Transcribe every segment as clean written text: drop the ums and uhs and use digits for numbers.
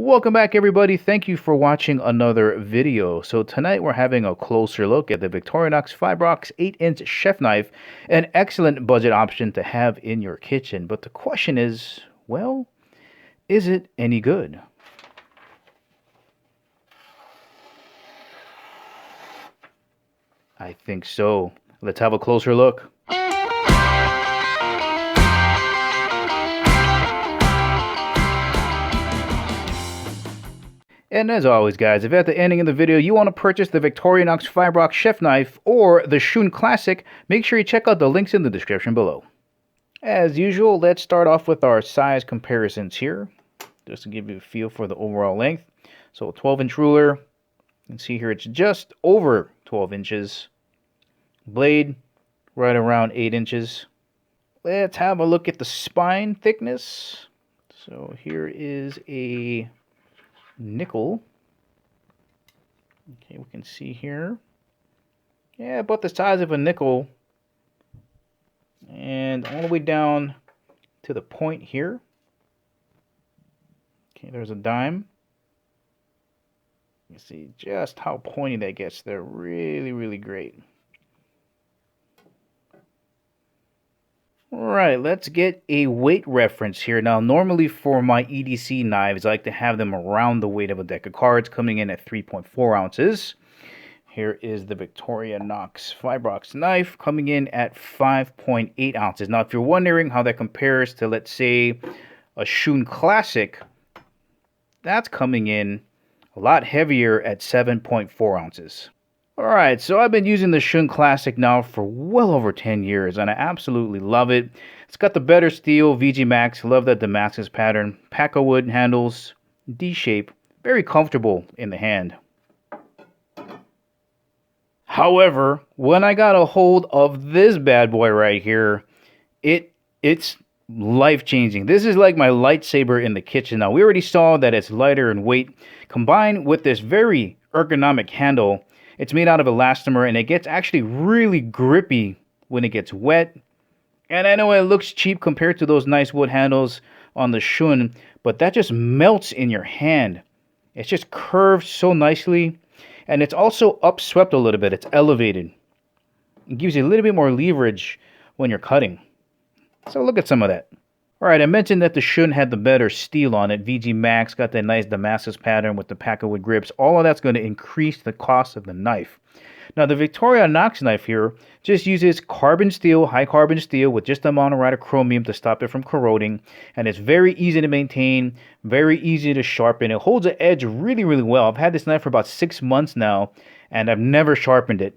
Welcome back, everybody. Thank you for watching another video. So tonight we're having a closer look at the Victorinox Fibrox 8-inch chef knife, an excellent budget option to have in your kitchen. But the question is, well, is it any good? I think so. Let's have a closer look. And as always, guys, if at the ending of the video you want to purchase the Victorinox Fibrox chef knife or the Shun Classic, make sure you check out the links in the description below. As usual, let's start off with our size comparisons here, just to give you a feel for the overall length. So a 12-inch ruler, you can see here it's just over 12 inches. Blade, right around 8 inches. Let's have a look at the spine thickness. So here is a nickel. Okay, we can see here. Yeah, about the size of a nickel. And all the way down to the point here. Okay, there's a dime. You see just how pointy that gets there. Really, really great. Alright, let's get a weight reference here. Now, normally for my EDC knives, I like to have them around the weight of a deck of cards, coming in at 3.4 ounces. Here is the Victorinox Fibrox knife, coming in at 5.8 ounces. Now, if you're wondering how that compares to, let's say, a Shun Classic, that's coming in a lot heavier at 7.4 ounces. Alright, so I've been using the Shun Classic now for well over 10 years, and I absolutely love it. It's got the better steel VG Max, love that Damascus pattern, Paco wood handles, D-shape, very comfortable in the hand. However, when I got a hold of this bad boy right here, it's life-changing. This is like my lightsaber in the kitchen. Now, we already saw that it's lighter in weight, combined with this very ergonomic handle. It's made out of elastomer, and it gets actually really grippy when it gets wet. And I know it looks cheap compared to those nice wood handles on the Shun, but that just melts in your hand. It's just curved so nicely, and it's also upswept a little bit. It's elevated. It gives you a little bit more leverage when you're cutting. So look at some of that. Alright, I mentioned that the Shun had the better steel on it. VG Max got that nice Damascus pattern with the Paco wood grips. All of that's going to increase the cost of the knife. Now, the Victorinox knife here just uses carbon steel, high carbon steel, with just a monocrite of chromium to stop it from corroding. And it's very easy to maintain, very easy to sharpen. It holds the edge really, really well. I've had this knife for about 6 months now, and I've never sharpened it.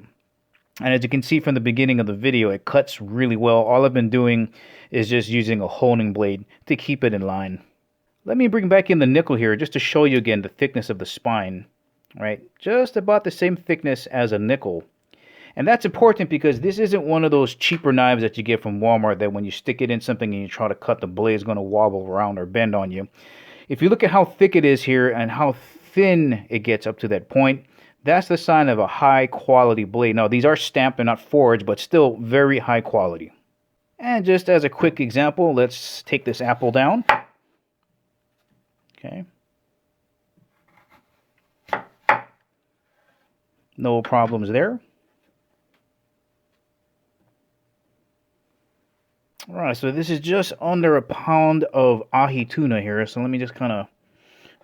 And as you can see from the beginning of the video, it cuts really well. All I've been doing is just using a honing blade to keep it in line. Let me bring back in the nickel here just to show you again the thickness of the spine. Right, just about the same thickness as a nickel. And that's important because this isn't one of those cheaper knives that you get from Walmart that when you stick it in something and you try to cut, the blade is going to wobble around or bend on you. If you look at how thick it is here and how thin it gets up to that point, that's the sign of a high quality blade. Now, these are stamped and not forged, but still very high quality. And just as a quick example, let's take this apple down. Okay. No problems there. Alright, so this is just under a pound of ahi tuna here. So let me just kind of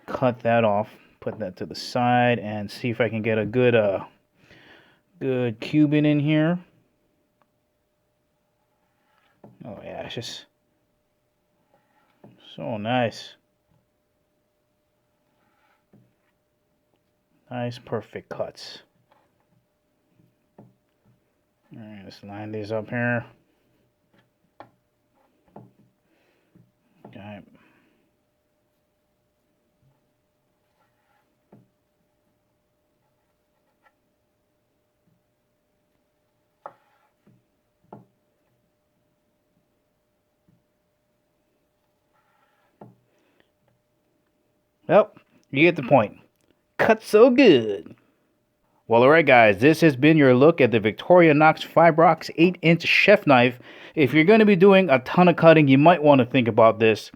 cut that off, put that to the side, and see if I can get a good good Cuban in here. Oh yeah, it's just so nice. Nice, perfect cuts. Alright, let's line these up here. Okay. Well, you get the point. Cut so good. Well, alright guys, this has been your look at the Victorinox Fibrox 8-inch chef knife. If you're going to be doing a ton of cutting, you might want to think about this.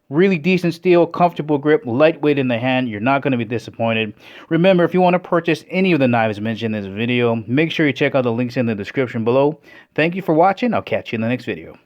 Really decent steel, comfortable grip, lightweight in the hand. You're not going to be disappointed. Remember, if you want to purchase any of the knives mentioned in this video, make sure you check out the links in the description below. Thank you for watching. I'll catch you in the next video.